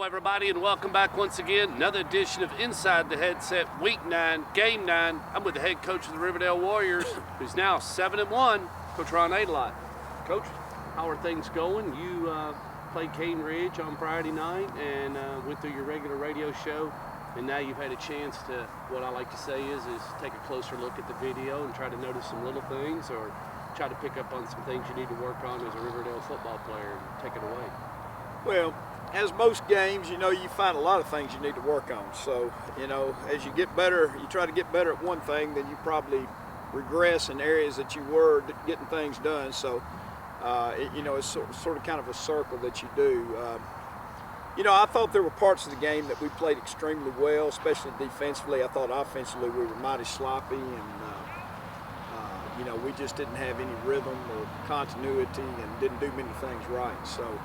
everybody, and welcome back once again. Another edition of Inside the Headset, Week 9, Game 9. I'm with the head coach of the Riverdale Warriors, who's now 7-1, Coach Ron Aydelott. Coach, how are things going? You played Cane Ridge on Friday night and went through your regular radio show, and now you've had a chance to, what I like to say is take a closer look at the video and try to notice some little things or try to pick up on some things you need to work on as a Riverdale football player and take it away. Well, as most games, you find a lot of things you need to work on. So, as you get better, you try to get better at one thing, then you probably regress in areas that you were getting things done. So, it's sort of kind of a circle that you do. I thought there were parts of the game that we played extremely well, especially defensively. I thought offensively we were mighty sloppy, and we just didn't have any rhythm or continuity and didn't do many things right. So.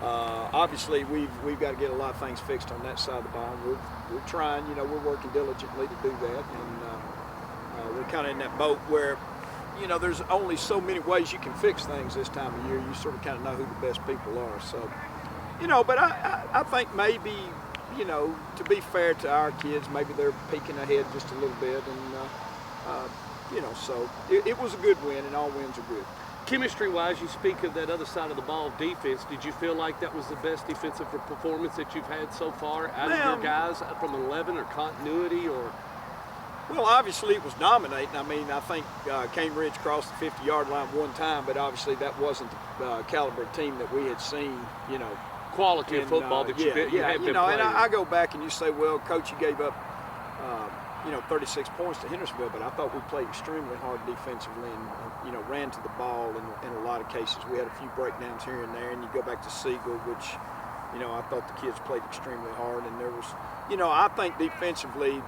Obviously, we've got to get a lot of things fixed on that side of the ball. We're trying, we're working diligently to do that, and we're kind of in that boat where, there's only so many ways you can fix things this time of year. You sort of kind of know who the best people are. So, but I think maybe, to be fair to our kids, maybe they're peeking ahead just a little bit, and so it was a good win, and all wins are good. Chemistry-wise, you speak of that other side of the ball, defense. Did you feel like that was the best defensive performance that you've had so far out of your guys from 11 or continuity or? Well, obviously it was dominating. I think Cane Ridge crossed the 50-yard line one time, but obviously that wasn't the caliber of team that we had seen, Quality of football that you have been playing. And I go back and you say, well, Coach, you gave up 36 points to Hendersonville, but I thought we played extremely hard defensively and ran to the ball in a lot of cases. We had a few breakdowns here and there, and you go back to Siegel, which, I thought the kids played extremely hard, and there was, I think defensively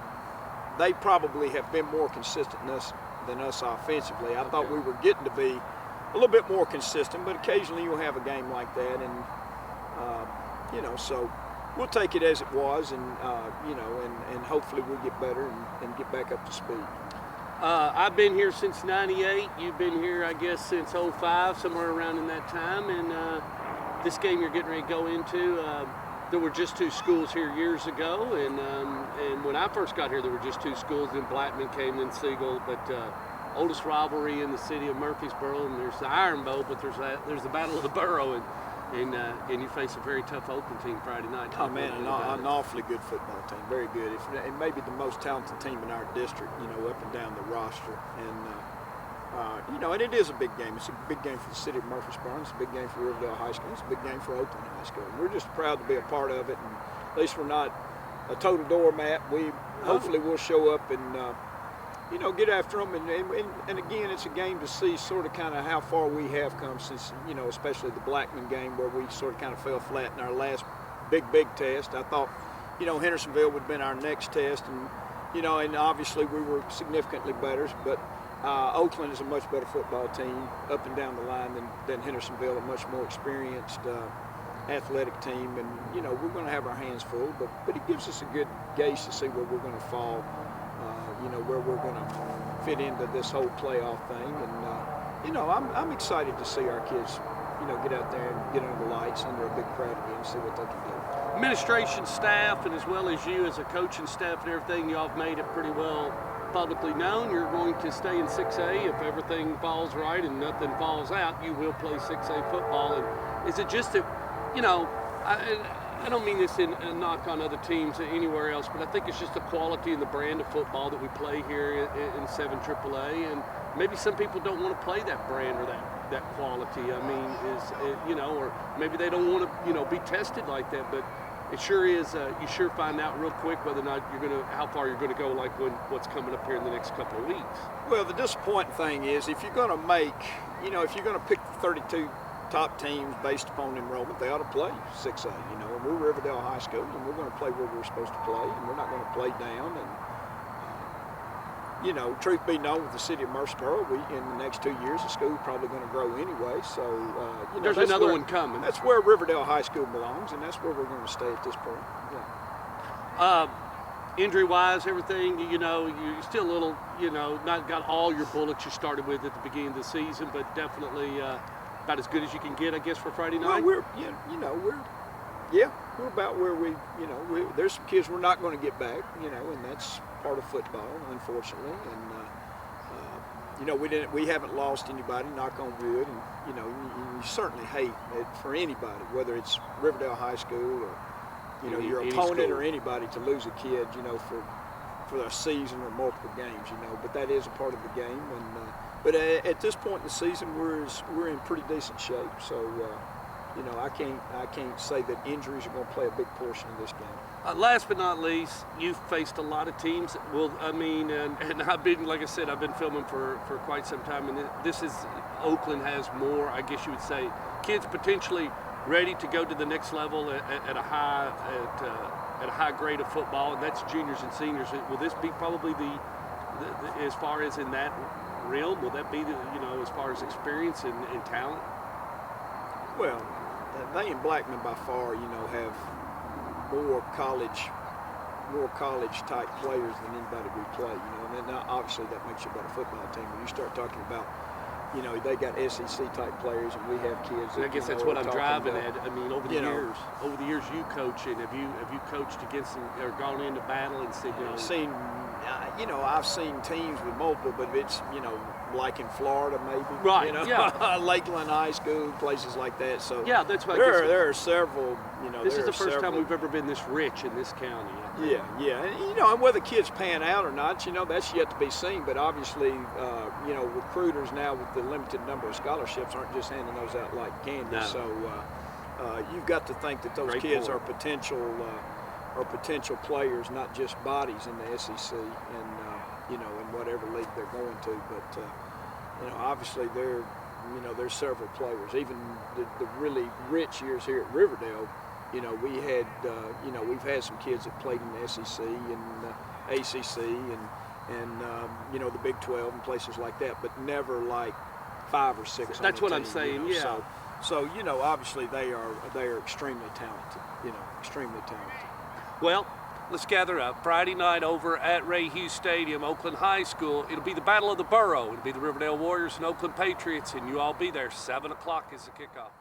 they probably have been more consistent than us offensively. I thought we were getting to be a little bit more consistent, but occasionally you'll have a game like that, and, so we'll take it as it was, and and hopefully we'll get better and get back up to speed. I've been here since '98. You've been here, I guess, since '05, somewhere around in that time. And this game you're getting ready to go into, there were just two schools here years ago. And when I first got here, there were just two schools. Then Blackman came, then Siegel. But oldest rivalry in the city of Murfreesboro, and there's the Iron Bowl, but there's the Battle of the Borough. And you face a very tough Oakland team Friday night. Oh man, an awfully good football team, very good. It may be the most talented team in our district, up and down the roster. And and it is a big game. It's a big game for the city of Murfreesboro. It's a big game for Riverdale High School. It's a big game for Oakland High School. And we're just proud to be a part of it. And at least we're not a total doormat. Hopefully we'll show up and get after them, and again, it's a game to see sort of kind of how far we have come since, especially the Blackman game where we sort of kind of fell flat in our last big test. I thought, Hendersonville would have been our next test, and, and obviously we were significantly better, but Oakland is a much better football team up and down the line than Hendersonville, a much more experienced athletic team, and, we're going to have our hands full, but it gives us a good gauge to see where we're going to fall. Where we're going to fit into this whole playoff thing. And, I'm excited to see our kids, get out there and get under the lights under a big crowd again and see what they can do. Administration staff, and as well as you as a coaching staff and everything, y'all have made it pretty well publicly known. You're going to stay in 6A. If everything falls right and nothing falls out, you will play 6A football. And is it just that, I don't mean this in a knock on other teams anywhere else, but I think it's just the quality and the brand of football that we play here in 7 AAA, and maybe some people don't want to play that brand or that quality. Or maybe they don't want to, be tested like that. But it sure is. You sure find out real quick whether or not how far you're going to go, like what's coming up here in the next couple of weeks. Well, the disappointing thing is if you're going to pick the 32 top teams based upon enrollment, they ought to play 6A, and we're Riverdale High School, and we're going to play where we're supposed to play, and we're not going to play down. And, truth be known, with the city of Murfreesboro, in the next 2 years, the school's probably going to grow anyway. So, there's another one coming. That's where Riverdale High School belongs, and that's where we're going to stay at this point. Yeah. Injury-wise, everything, you're still a little, not got all your bullets you started with at the beginning of the season, but definitely about as good as you can get, I guess, for Friday night. Well, we're about where there's some kids we're not going to get back, and that's part of football, unfortunately. And we haven't lost anybody, knock on wood, and you certainly hate it for anybody, whether it's Riverdale High School or your opponent school, or anybody, to lose a kid, for a season or multiple games, But that is a part of the game, and but at this point in the season, we're in pretty decent shape. So I can't say that injuries are going to play a big portion of this game. Last but not least, you've faced a lot of teams. And I've been, like I said, I've been filming for quite some time, and Oakland has more, I guess you would say, kids potentially ready to go to the next level at a high grade of football, and that's juniors and seniors. Will this be probably the as far as in that realm? Will that be as far as experience and talent? Well, they and Blackman by far, have more college type players than anybody we play. And then obviously that makes you a better football team. When you start talking about, they got SEC type players, and we have kids. I guess that's what I'm driving at. I mean, over the years you coaching, have you coached against them or gone into battle and said, I've seen teams with multiple, but it's like in Florida maybe, right? Yeah, Lakeland High School, places like that. So yeah, that's what there are several. This is the first time we've ever been this rich in this county. Yeah, and whether kids pan out or not, that's yet to be seen. But obviously, recruiters now with the limited number of scholarships aren't just handing those out like candy. No. So you've got to think that those kids are potential players, not just bodies in the SEC and in whatever league they're going to. But obviously there's several players. Even the really rich years here at Riverdale, we've had some kids that played in the SEC and ACC and the Big 12 and places like that, but never like 5 or 6. That's what I'm team, saying. Yeah. So obviously they are extremely talented. Extremely talented. Well, let's gather up. Friday night over at Ray Hughes Stadium, Oakland High School. It'll be the Battle of the Borough. It'll be the Riverdale Warriors and Oakland Patriots, and you all be there. 7 o'clock is the kickoff.